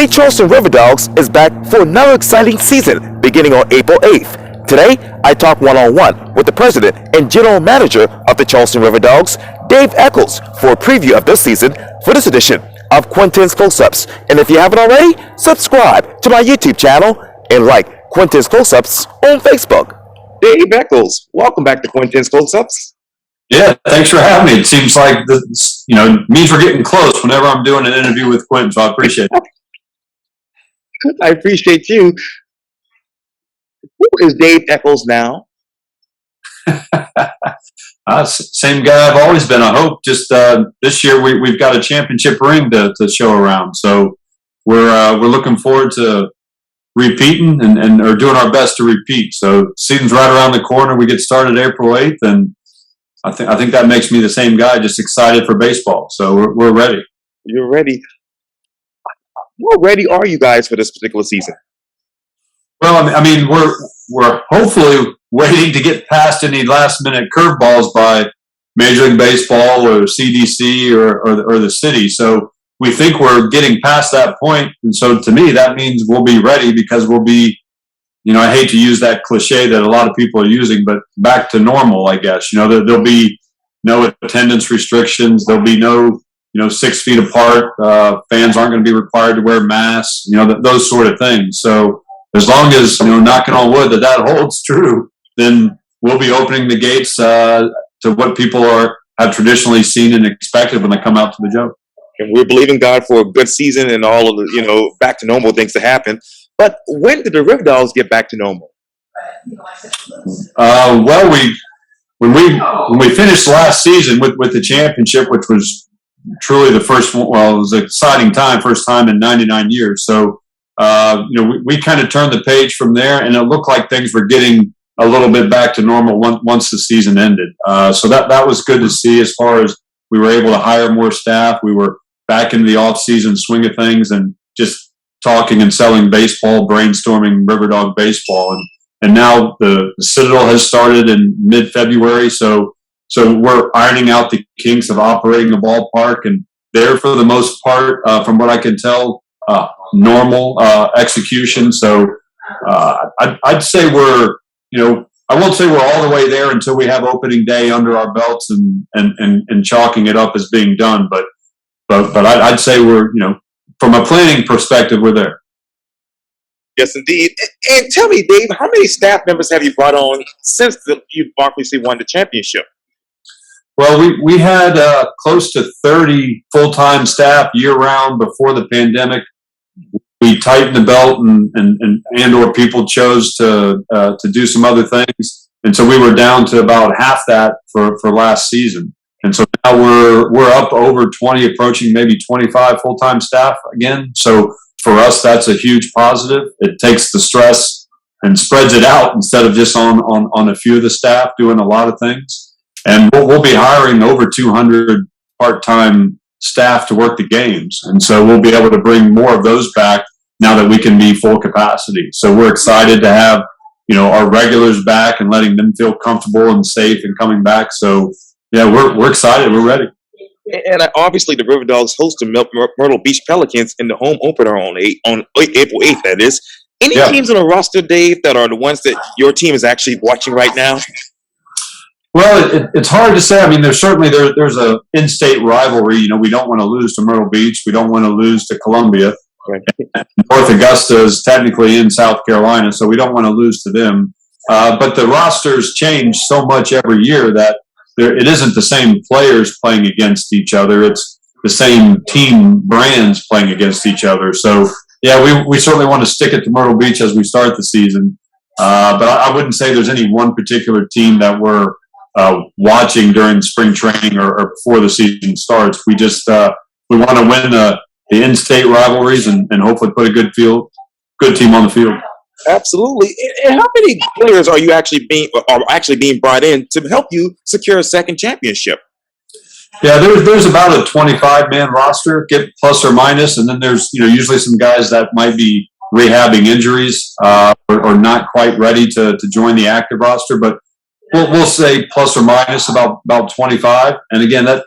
InState Charleston Riverdogs is back for another exciting season beginning on April 8th. Today, I talk one-on-one with the president and general manager of the Charleston Riverdogs, Dave Echols, for a preview of this season for this edition of Quintin's Close-Ups. And if you haven't already, subscribe to my YouTube channel and like Quintin's Close-Ups on Facebook. Dave Echols, welcome back to Quintin's Close-Ups. Yeah, thanks for having me. It seems like this, means we're getting close whenever I'm doing an interview with Quintin, so I appreciate it. I appreciate you. Who is Dave Echols now? Same guy I've always been, I hope. Just this year we've got a championship ring to show around, so we're looking forward to repeating and are doing our best to repeat. So season's right around the corner. We get started April 8th, and I think that makes me the same guy, just excited for baseball. So we're ready. You're ready. How ready are you guys for this particular season? Well, I mean, we're hopefully waiting to get past any last-minute curveballs by Major League Baseball or CDC or the city. So we think we're getting past that point, and so to me, that means we'll be ready because we'll be. I hate to use that cliche that a lot of people are using, but back to normal, I guess. There'll be no attendance restrictions. There'll be no, 6 feet apart. Fans aren't going to be required to wear masks, those sort of things. So as long as, knocking on wood, that holds true, then we'll be opening the gates to what people have traditionally seen and expected when they come out to the Joe. And we're believing God for a good season and all of the, back to normal things to happen. But when did the Riverdogs get back to normal? Well, when we finished last season with the championship, which was truly the first one. Well, it was an exciting time, first time in 99 years. So we kind of turned the page from there, and it looked like things were getting a little bit back to normal once the season ended. So that was good to see. As far as we were able to hire more staff, we were back into the off-season swing of things, and just talking and selling baseball, brainstorming Riverdog baseball, and now the Citadel has started in mid-February, so we're ironing out the kinks of operating a ballpark, and there for the most part, from what I can tell, normal execution. So I'd say we're, I won't say we're all the way there until we have opening day under our belts and chalking it up as being done, but I'd say we're, from a planning perspective, we're there. Yes, indeed. And tell me, Dave, how many staff members have you brought on since you obviously won the championship? Well, we had close to 30 full-time staff year-round before the pandemic. We tightened the belt, and or people chose to do some other things, and so we were down to about half that for last season. And so now we're up over 20, approaching maybe 25 full-time staff again. So for us, that's a huge positive. It takes the stress and spreads it out instead of just on a few of the staff doing a lot of things. And we'll be hiring over 200 part-time staff to work the games. And so we'll be able to bring more of those back now that we can be full capacity. So we're excited to have, our regulars back and letting them feel comfortable and safe and coming back. So yeah, we're excited. We're ready. And obviously, the Riverdogs host the Myrtle Beach Pelicans in the home opener on April 8th, that is. Any teams on the roster, Dave, that are the ones that your team is actually watching right now? Well, it's hard to say. I mean, there's a in-state rivalry. We don't want to lose to Myrtle Beach. We don't want to lose to Columbia. Right. North Augusta is technically in South Carolina, so we don't want to lose to them. But the rosters change so much every year that it isn't the same players playing against each other. It's the same team brands playing against each other. So, yeah, we certainly want to stick it to Myrtle Beach as we start the season. But I wouldn't say there's any one particular team that we're watching during spring training or before the season starts. We just we want to win the in-state rivalries and hopefully put a good team on the field. Absolutely. And how many players are actually being brought in to help you secure a second championship? Yeah, there's about a 25-man roster, get plus or minus, and then there's usually some guys that might be rehabbing injuries or not quite ready to join the active roster. But we'll say plus or minus about 25. And again, that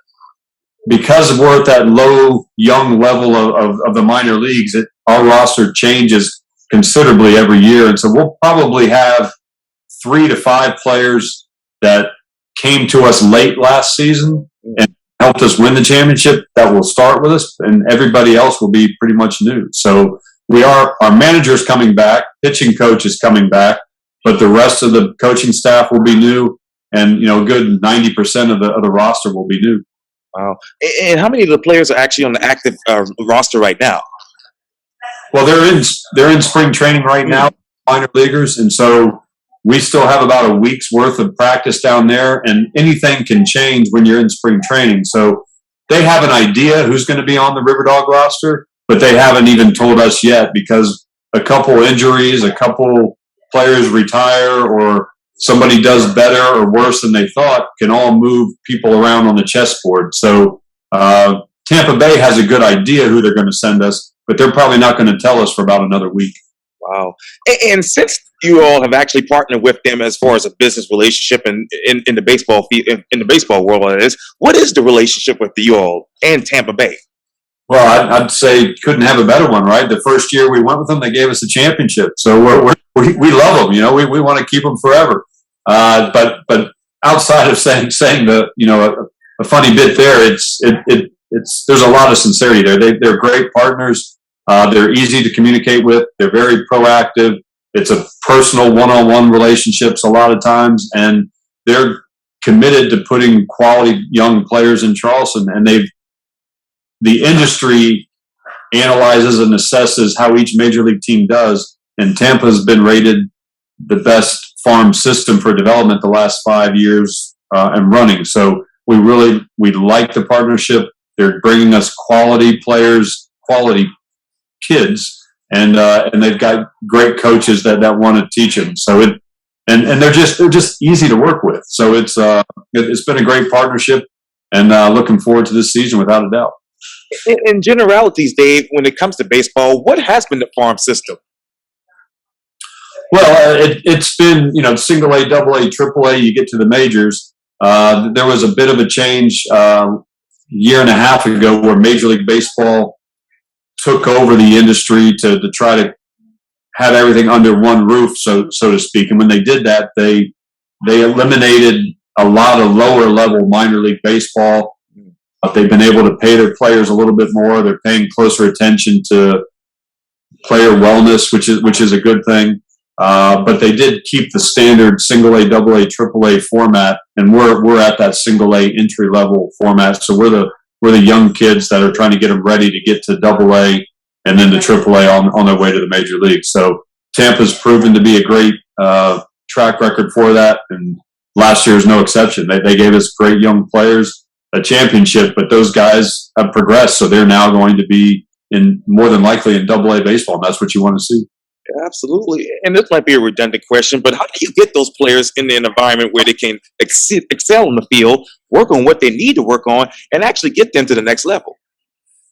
because we're at that low young level of the minor leagues, our roster changes considerably every year. And so we'll probably have 3 to 5 players that came to us late last season and helped us win the championship that will start with us, and everybody else will be pretty much new. So our manager's coming back, pitching coach is coming back, but the rest of the coaching staff will be new, and a good 90% of the roster will be new. Wow. And how many of the players are actually on the active roster right now? Well, they're in spring training right now, minor leaguers, and so we still have about a week's worth of practice down there, and anything can change when you're in spring training. So they have an idea who's going to be on the Riverdog roster, but they haven't even told us yet because a couple injuries, a couple players retire, or somebody does better or worse than they thought can all move people around on the chessboard. So Tampa Bay has a good idea who they're going to send us, but they're probably not going to tell us for about another week. Wow. And since you all have actually partnered with them as far as a business relationship in the baseball in the baseball world, what is the relationship with you all and Tampa Bay? Well, I'd say couldn't have a better one, right? The first year we went with them, they gave us a championship. So we love them. We want to keep them forever. But outside of saying a funny bit there, there's a lot of sincerity there. They're great partners. They're easy to communicate with. They're very proactive. It's a personal one-on-one relationships a lot of times, and they're committed to putting quality young players in Charleston. And the industry analyzes and assesses how each major league team does, and Tampa's been rated the best farm system for development the last 5 years and running. So we like the partnership. They're bringing us quality players, quality kids, and they've got great coaches that want to teach them. So and they're just easy to work with. So it's been a great partnership, and looking forward to this season without a doubt. In generalities, Dave, when it comes to baseball, what has been the farm system? Well, it's been SingleA, DoubleA, AAA. You get to the majors. There was a bit of a change year and a half ago where Major League Baseball took over the industry to try to have everything under one roof, so to speak. And when they did that, they eliminated a lot of lower level minor league baseball. They've been able to pay their players a little bit more. They're paying closer attention to player wellness, which is a good thing. But they did keep the standard SingleA, DoubleA, AAA format, and we're at that SingleA entry level format. So we're the young kids that are trying to get them ready to get to DoubleA and then to AAA on their way to the major league. So Tampa's proven to be a great track record for that, and last year is no exception. They gave us great young players a championship, but those guys have progressed, so they're now going to be more than likely in DoubleA baseball, and that's what you want to see. Absolutely. And this might be a redundant question, but how do you get those players in an environment where they can excel in the field, work on what they need to work on, and actually get them to the next level?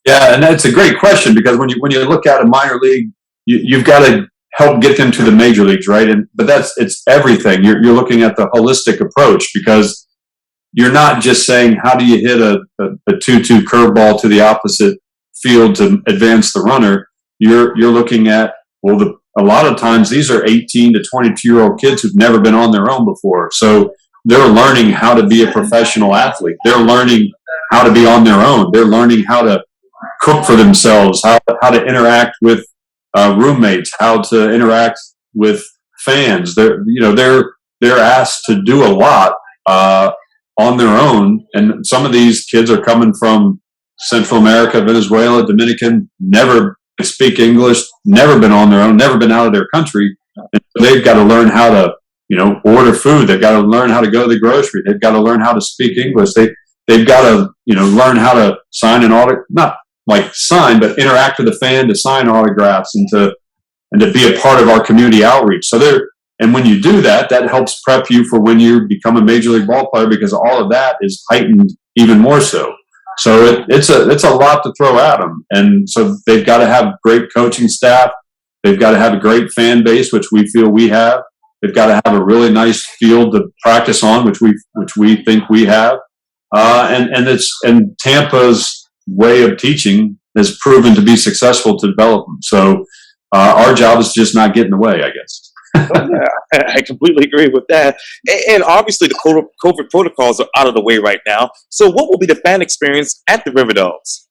Yeah, and that's a great question, because when you look at a minor league, you've got to help get them to the major leagues, right? But it's everything. You're looking at the holistic approach, because you're not just saying, how do you hit a 2-2 curveball to the opposite field to advance the runner? You're looking at, a lot of times these are 18 to 22-year-old kids who've never been on their own before. So they're learning how to be a professional athlete. They're learning how to be on their own. They're learning how to cook for themselves, how to interact with roommates, how to interact with fans. They're asked to do a lot on their own. And some of these kids are coming from Central America, Venezuela, Dominican, never speak English, never been on their own, never been out of their country. And they've got to learn how to, order food. They've got to learn how to go to the grocery. They've got to learn how to speak English. They've got to, learn how to sign an autograph, not like sign, but interact with a fan to sign autographs and to be a part of our community outreach. And when you do that, that helps prep you for when you become a major league ball player, because all of that is heightened even more so. So it's a lot to throw at them. And so they've got to have great coaching staff. They've got to have a great fan base, which we feel we have. They've got to have a really nice field to practice on, which we think we have. And Tampa's way of teaching has proven to be successful to develop them. So our job is to just not get in the way, I guess. Oh, yeah, I completely agree with that. And obviously, the COVID protocols are out of the way right now. So, what will be the fan experience at the Riverdogs?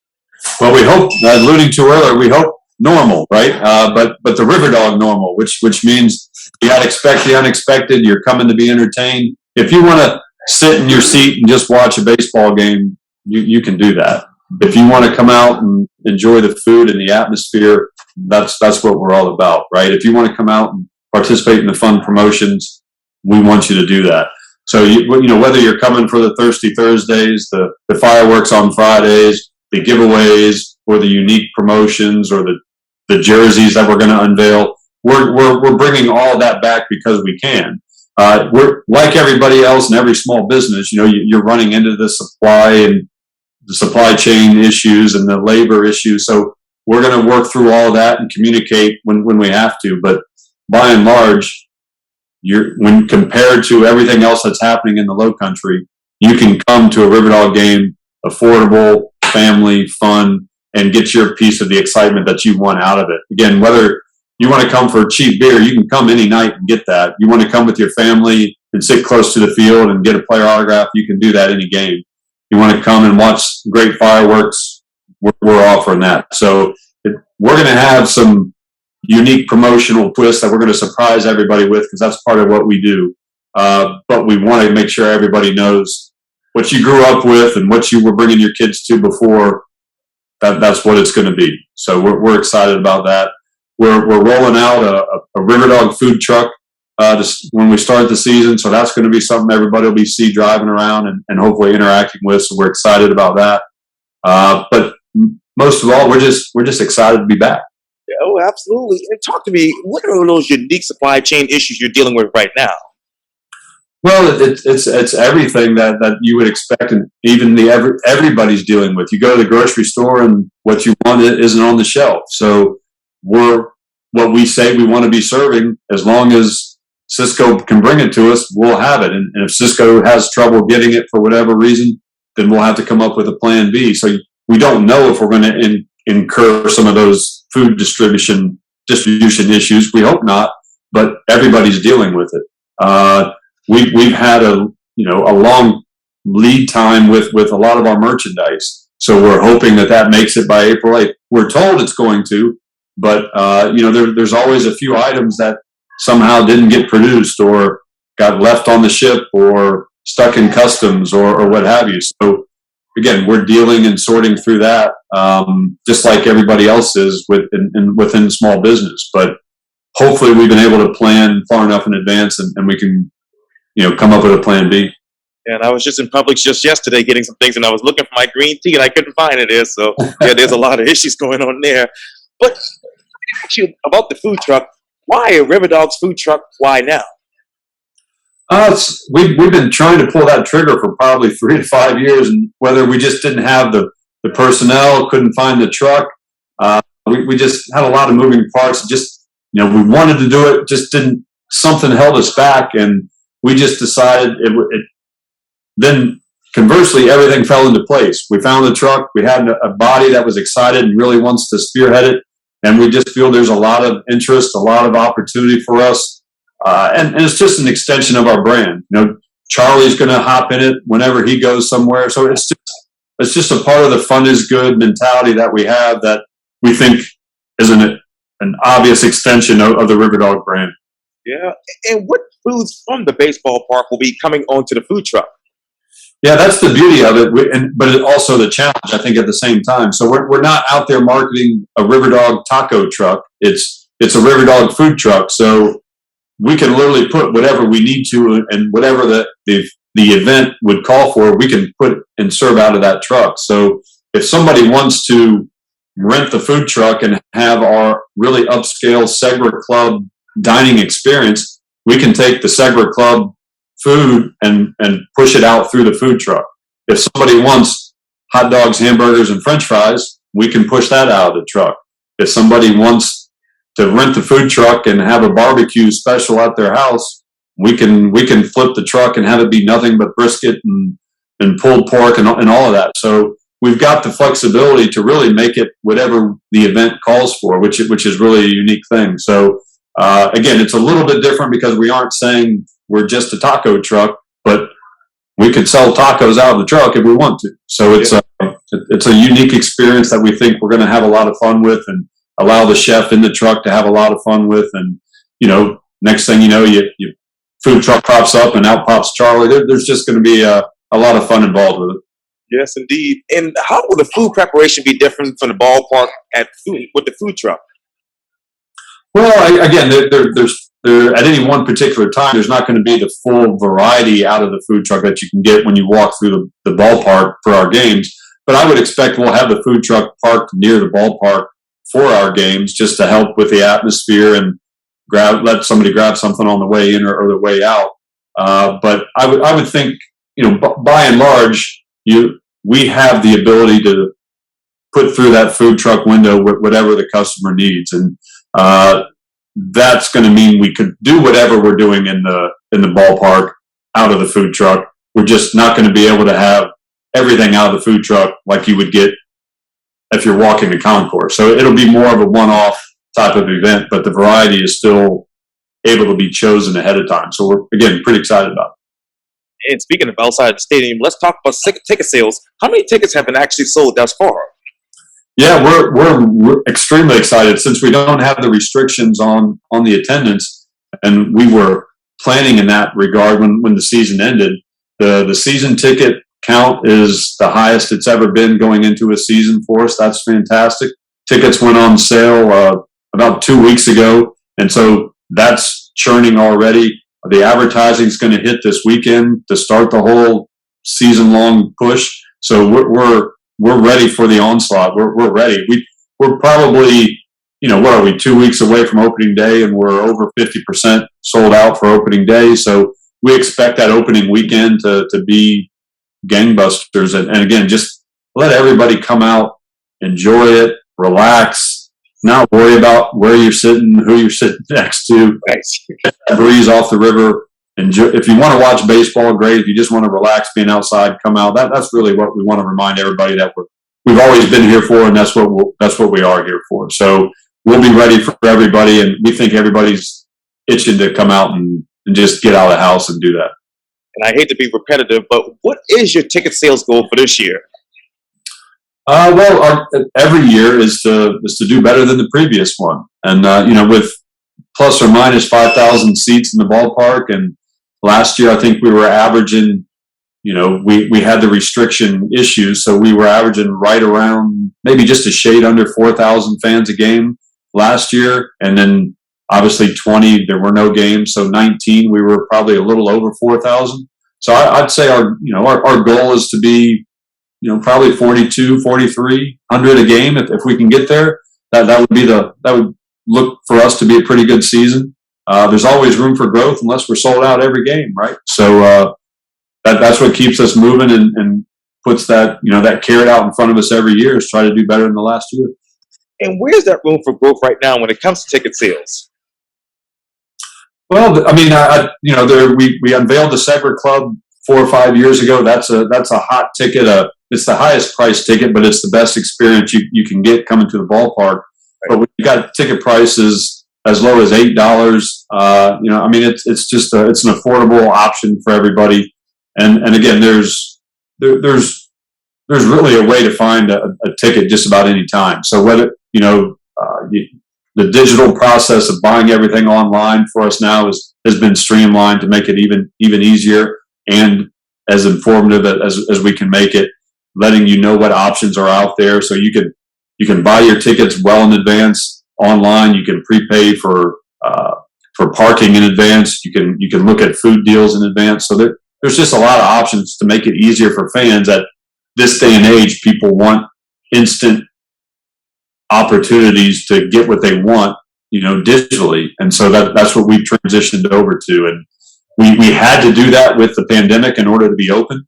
Well, we hope, alluding to earlier, we hope normal, right? But the Riverdog normal, which means you got to expect the unexpected. You're coming to be entertained. If you want to sit in your seat and just watch a baseball game, you can do that. If you want to come out and enjoy the food and the atmosphere, that's what we're all about, right? If you want to come out and participate in the fun promotions, we want you to do that. So, whether you're coming for the Thirsty Thursdays, the fireworks on Fridays, the giveaways, or the unique promotions, or the jerseys that we're going to unveil, we're bringing all that back because we can. We're like everybody else in every small business. You're running into the supply chain issues and the labor issues. So we're going to work through all that and communicate when we have to. But by and large, when compared to everything else that's happening in the Low Country, you can come to a Riverdog game, affordable, family, fun, and get your piece of the excitement that you want out of it. Again, whether you want to come for a cheap beer, you can come any night and get that. You want to come with your family and sit close to the field and get a player autograph, you can do that any game. You want to come and watch great fireworks, we're offering that. So we're going to have some unique promotional twists that we're going to surprise everybody with, because that's part of what we do. But we want to make sure everybody knows what you grew up with and what you were bringing your kids to before. That's what it's going to be. So we're excited about that. We're rolling out a Riverdog food truck when we start the season. So that's going to be something everybody will see driving around and hopefully interacting with. So we're excited about that. But most of all, we're just excited to be back. Oh, absolutely. And talk to me, what are those unique supply chain issues you're dealing with right now? Well, it's everything that you would expect, and even everybody's dealing with. You go to the grocery store and what you want isn't on the shelf. So what we say we want to be serving, as long as Cisco can bring it to us, we'll have it. And if Cisco has trouble getting it for whatever reason, then we'll have to come up with a plan B. So we don't know if we're going to incur some of those food distribution issues. We hope not, but everybody's dealing with it. We've had a long lead time with a lot of our merchandise, so we're hoping that makes it by April 8th. We're told it's going to, but there's always a few items that somehow didn't get produced or got left on the ship or stuck in customs or what have you. So again, we're dealing and sorting through that, just like everybody else is within small business. But hopefully we've been able to plan far enough in advance and we can come up with a plan B. And I was just in Publix just yesterday getting some things, and I was looking for my green tea, and I couldn't find it there. So, yeah, there's a lot of issues going on there. But actually, about the food truck, why a Riverdogs food truck? Why now? We've been trying to pull that trigger for probably 3 to 5 years, and whether we just didn't have the personnel, couldn't find the truck, we just had a lot of moving parts. Just we wanted to do it, just didn't. Something held us back, and we just decided then conversely, everything fell into place. We found the truck. We had a body that was excited and really wants to spearhead it. And we just feel there's a lot of interest, a lot of opportunity for us. And it's just an extension of our brand. Charlie's going to hop in it whenever he goes somewhere. So it's just a part of the fun is good mentality that we have that we think is an obvious extension of the Riverdog brand. Yeah. And what foods from the baseball park will be coming onto the food truck? Yeah, that's the beauty of it, but it's also the challenge, I think, at the same time. So we're not out there marketing a Riverdog taco truck. It's a Riverdog food truck. So we can literally put whatever we need to, and whatever the event would call for, we can put and serve out of that truck. So if somebody wants to rent the food truck and have our really upscale Segra Club dining experience, we can take the Segra Club food and push it out through the food truck. If somebody wants hot dogs, hamburgers, and French fries, we can push that out of the truck. If somebody wants to rent the food truck and have a barbecue special at their house, we can flip the truck and have it be nothing but brisket and pulled pork and all of that. So we've got the flexibility to really make it whatever the event calls for, which is really a unique thing. So again, it's a little bit different because we aren't saying we're just a taco truck, but we could sell tacos out of the truck if we want to. So it's a unique experience that we think we're going to have a lot of fun with, and allow the chef in the truck to have a lot of fun with. And next thing you know, you food truck pops up and out pops Charlie. There's just going to be a lot of fun involved with it. Yes, indeed. And how will the food preparation be different from the ballpark with the food truck? Well, again, there's at any one particular time, there's not going to be the full variety out of the food truck that you can get when you walk through the ballpark for our games. But I would expect we'll have the food truck parked near the ballpark for our games, just to help with the atmosphere and let somebody grab something on the way in or the way out. But I would think, by and large, we have the ability to put through that food truck window whatever the customer needs, and that's going to mean we could do whatever we're doing in the ballpark out of the food truck. We're just not going to be able to have everything out of the food truck like you would get if you're walking the concourse. So it'll be more of a one-off type of event, but the variety is still able to be chosen ahead of time. So we're, again, pretty excited about it. And speaking of outside the stadium, let's talk about ticket sales. How many tickets have been actually sold thus far? Yeah, we're extremely excited since we don't have the restrictions on the attendance, and we were planning in that regard when the season ended. The season ticket count is the highest it's ever been going into a season for us. That's fantastic. Tickets went on sale about 2 weeks ago, and so that's churning already. The advertising is going to hit this weekend to start the whole season-long push. So we're ready for the onslaught. We're ready. We're probably, what are we, 2 weeks away from opening day, and we're over 50% sold out for opening day. So we expect that opening weekend to be gangbusters. And again, just let everybody come out, enjoy it, relax, not worry about where you're sitting, who you're sitting next to. Nice. Breeze off the river. Enjoy. If you want to watch baseball, great. If you just want to relax being outside, come out. That's really what we want to remind everybody that we've always been here for, and that's what we are here for. So we'll be ready for everybody, and we think everybody's itching to come out and just get out of the house and do that. And I hate to be repetitive, but what is your ticket sales goal for this year? Well, every year is to do better than the previous one, and with plus or minus 5,000 seats in the ballpark, and last year I think we were averaging, we had the restriction issues, so we were averaging right around maybe just a shade under 4,000 fans a game last year, and then obviously 20 there were no games, so 19 we were probably a little over 4,000. So I'd say our goal is to be probably 42, 4,300 a game if we can get there. That would look for us to be a pretty good season. There's always room for growth unless we're sold out every game, right? So that's what keeps us moving and puts that that carrot out in front of us every year, is try to do better than the last year. And where's that room for growth right now when it comes to ticket sales? Well, I mean, we unveiled the Segler Club 4 or 5 years ago. That's a hot ticket. It's the highest price ticket, but it's the best experience you can get coming to the ballpark. But we got ticket prices as low as $8. I mean, it's an affordable option for everybody. And again, there's really a way to find a ticket just about any time. So whether the digital process of buying everything online for us now has been streamlined to make it even easier and as informative as we can make it, letting you know what options are out there. So you can buy your tickets well in advance online. You can prepay for parking in advance. You can look at food deals in advance. So there's just a lot of options to make it easier for fans. At this day and age, people want instant opportunities to get what they want, digitally. And so that's what we've transitioned over to. And we had to do that with the pandemic in order to be open.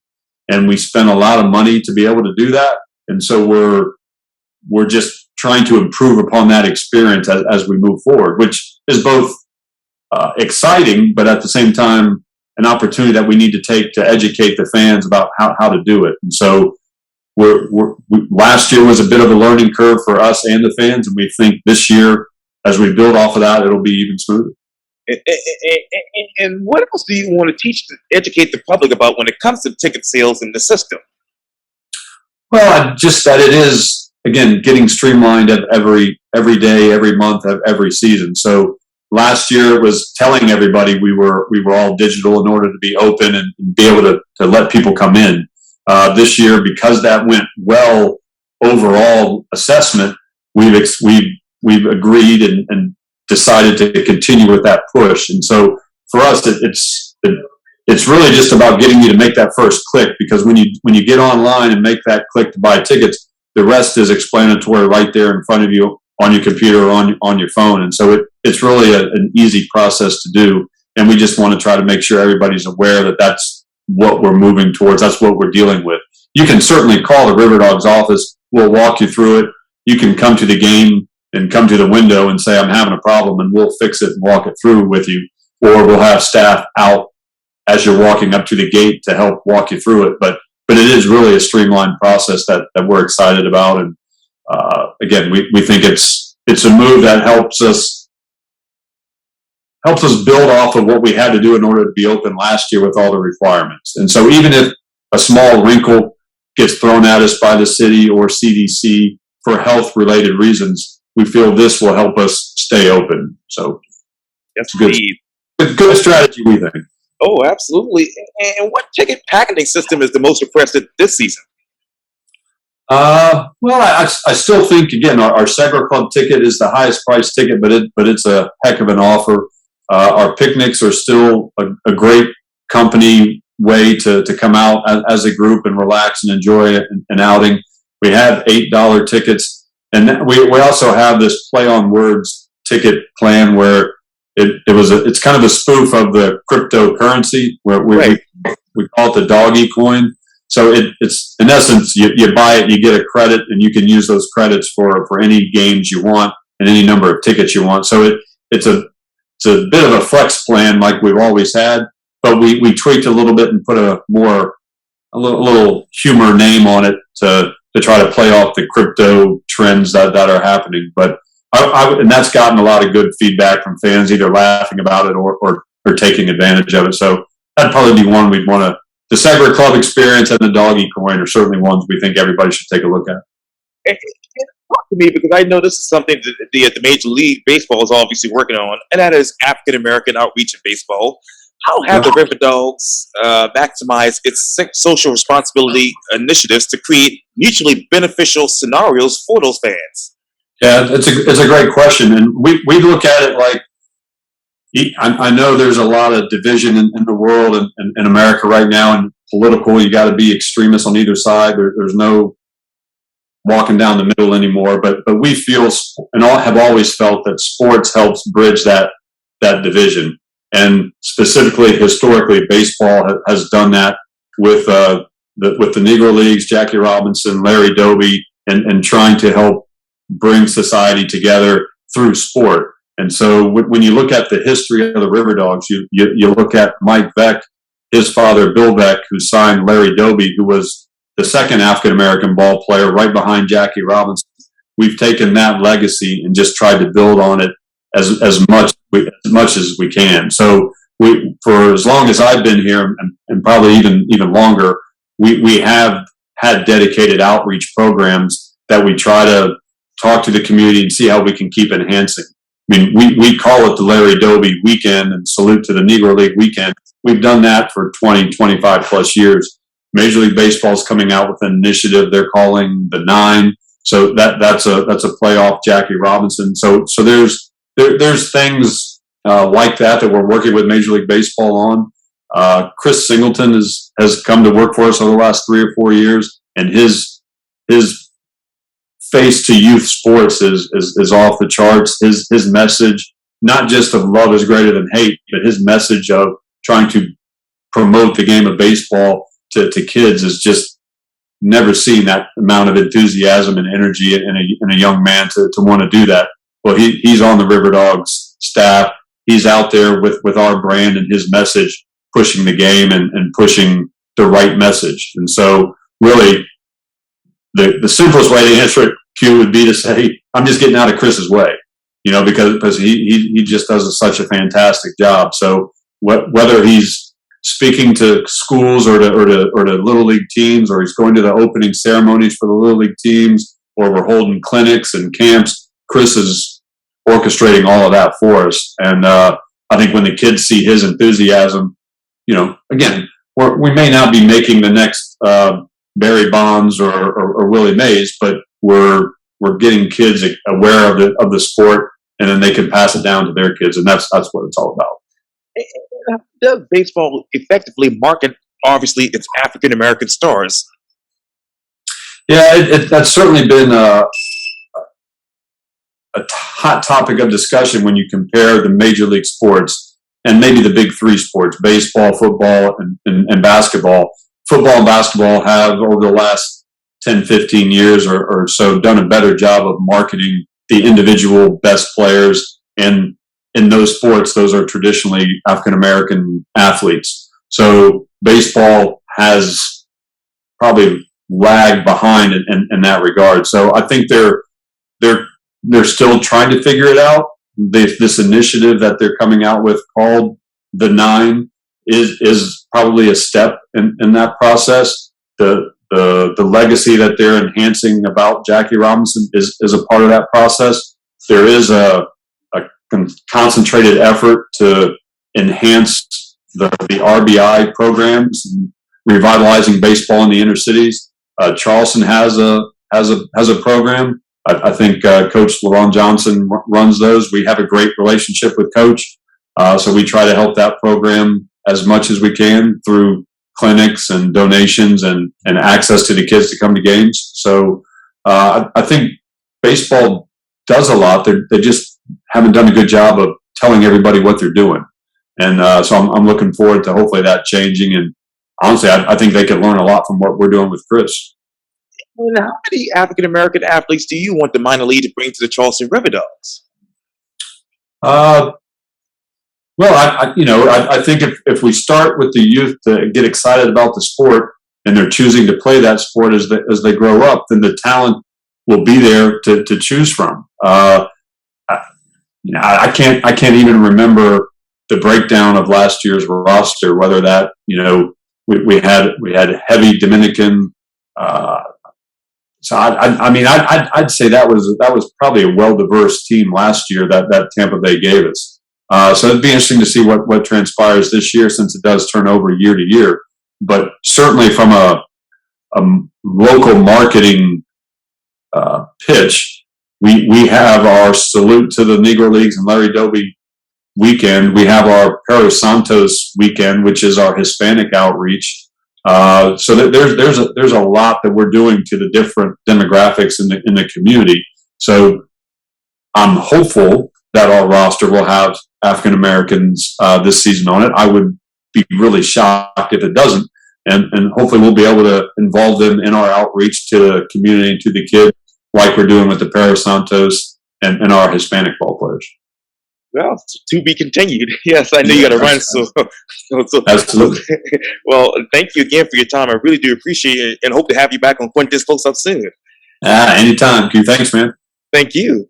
And we spent a lot of money to be able to do that. And so we're just trying to improve upon that experience as we move forward, which is both exciting, but at the same time, an opportunity that we need to take to educate the fans about how to do it. And so last year was a bit of a learning curve for us and the fans, and we think this year, as we build off of that, it'll be even smoother. And what else do you want to teach, educate the public about when it comes to ticket sales in the system? Well, just that it is, again, getting streamlined every day, every month, every season. So last year it was telling everybody we were all digital in order to be open and be able to let people come in. This year, because that went well, overall assessment, we've agreed and decided to continue with that push. And so for us, it's really just about getting you to make that first click, because when you get online and make that click to buy tickets, the rest is explanatory right there in front of you on your computer or on your phone. And so it's really an easy process to do. And we just want to try to make sure everybody's aware that that's what we're moving towards. That's what we're dealing with. You can certainly call the Riverdogs office. We'll walk you through it. You can come to the game and come to the window and say, I'm having a problem, and we'll fix it and walk it through with you. Or we'll have staff out as you're walking up to the gate to help walk you through it. But it is really a streamlined process that we're excited about. And again, we think it's a move that helps us build off of what we had to do in order to be open last year with all the requirements. And so even if a small wrinkle gets thrown at us by the city or CDC for health-related reasons, we feel this will help us stay open. So that's good strategy, we think. Oh, absolutely. And what ticket packaging system is the most impressive this season? Well, I still think, again, our Segler Club ticket is the highest priced ticket, but it's a heck of an offer. Our picnics are still a great company way to come out as a group and relax and enjoy an outing. We have $8 tickets, and we also have this play on words ticket plan where it's kind of a spoof of the cryptocurrency where we call it the doggy coin. So it's in essence, you buy it, you get a credit, and you can use those credits for any games you want and any number of tickets you want. So it's a bit of a flex plan like we've always had, but we tweaked a little bit and put a little humor name on it to try to play off the crypto trends that are happening. But and that's gotten a lot of good feedback from fans, either laughing about it or taking advantage of it. So that'd probably be one we'd want to. The Segler Club experience and the doggy coin are certainly ones we think everybody should take a look at. Talk to me, because I know this is something that the Major League Baseball is obviously working on, and that is African American outreach in baseball. How have the Riverdogs maximized its social responsibility initiatives to create mutually beneficial scenarios for those fans? Yeah, it's a great question, and we look at it like, I know there's a lot of division in the world and in America right now, and political. You got to be extremists on either side. There's no walking down the middle anymore. But we feel and all have always felt that sports helps bridge that division, and specifically historically, baseball has done that with the Negro Leagues, Jackie Robinson, Larry Doby, and trying to help bring society together through sport. And so when you look at the history of the Riverdogs, you look at Mike Beck, his father, Bill Beck, who signed Larry Doby, who was the second African-American ball player right behind Jackie Robinson. We've taken that legacy and just tried to build on it as much as we can. So for as long as I've been here, and probably even longer, we have had dedicated outreach programs that we try to talk to the community and see how we can keep enhancing. I mean, we call it the Larry Doby weekend and salute to the Negro League weekend. We've done that for 20, 25 plus years. Major League Baseball's coming out with an initiative they're calling the 9. So that's a play off Jackie Robinson. So there's things like that we're working with Major League Baseball on. Chris Singleton has come to work for us over the last 3 or 4 years, and his face to youth sports is off the charts. His message, not just of love is greater than hate, but his message of trying to promote the game of baseball to kids is just never seen that amount of enthusiasm and energy in a young man to want to do that. Well, he's on the Riverdogs staff. He's out there with our brand and his message, pushing the game and pushing the right message. And so really, the simplest way to answer it, Q, would be to say, I'm just getting out of Chris's way, because he just does such a fantastic job. So whether he's speaking to schools or to Little League teams, or he's going to the opening ceremonies for the Little League teams, or we're holding clinics and camps, Chris is orchestrating all of that for us. And I think when the kids see his enthusiasm, again, we may not be making the next Barry Bonds or Willie Mays, but we're getting kids aware of the sport, and then they can pass it down to their kids, and that's what it's all about. Does baseball effectively market, obviously, its African American stars? Yeah, that's certainly been a hot topic of discussion when you compare the major league sports and maybe the big three sports: baseball, football, and basketball. Football and basketball have, over the last 10, 15 years or so, done a better job of marketing the individual best players. And in those sports, those are traditionally African-American athletes. So baseball has probably lagged behind in that regard. So I think they're still trying to figure it out. This initiative that they're coming out with, called the 9, is probably a step in that process. The legacy that they're enhancing about Jackie Robinson is a part of that process. There is a concentrated effort to enhance the RBI programs, and revitalizing baseball in the inner cities. Charleston has a program. I think Coach LaRon Johnson runs those. We have a great relationship with Coach, so we try to help that program as much as we can through clinics and donations and access to the kids to come to games. So I think baseball does a lot. They just haven't done a good job of telling everybody what they're doing. And so I'm looking forward to hopefully that changing. And honestly, I think they could learn a lot from what we're doing with Chris. And how many African American athletes do you want the minor league to bring to the Charleston Riverdogs? Well, I think if we start with the youth to get excited about the sport, and they're choosing to play that sport as they grow up, then the talent will be there to choose from. I can't even remember the breakdown of last year's roster, whether that we had heavy Dominican. So I'd say that was probably a well-diverse team last year that Tampa Bay gave us. So it'd be interesting to see what transpires this year, since it does turn over year to year. But certainly from a local marketing pitch, we have our salute to the Negro Leagues and Larry Doby weekend. We have our Perro Santos weekend, which is our Hispanic outreach. So there's a lot that we're doing to the different demographics in the community. So I'm hopeful that our roster will have African Americans this season on it. I would be really shocked if it doesn't, and hopefully we'll be able to involve them in our outreach to the community and to the kids, like we're doing with the Perro Santos and our Hispanic ball players. Well, to be continued. Yes, I know you got to run. So Absolutely. Well, thank you again for your time. I really do appreciate it, and hope to have you back on Quintin's Close Up soon. Anytime, Q. Thanks, man. Thank you.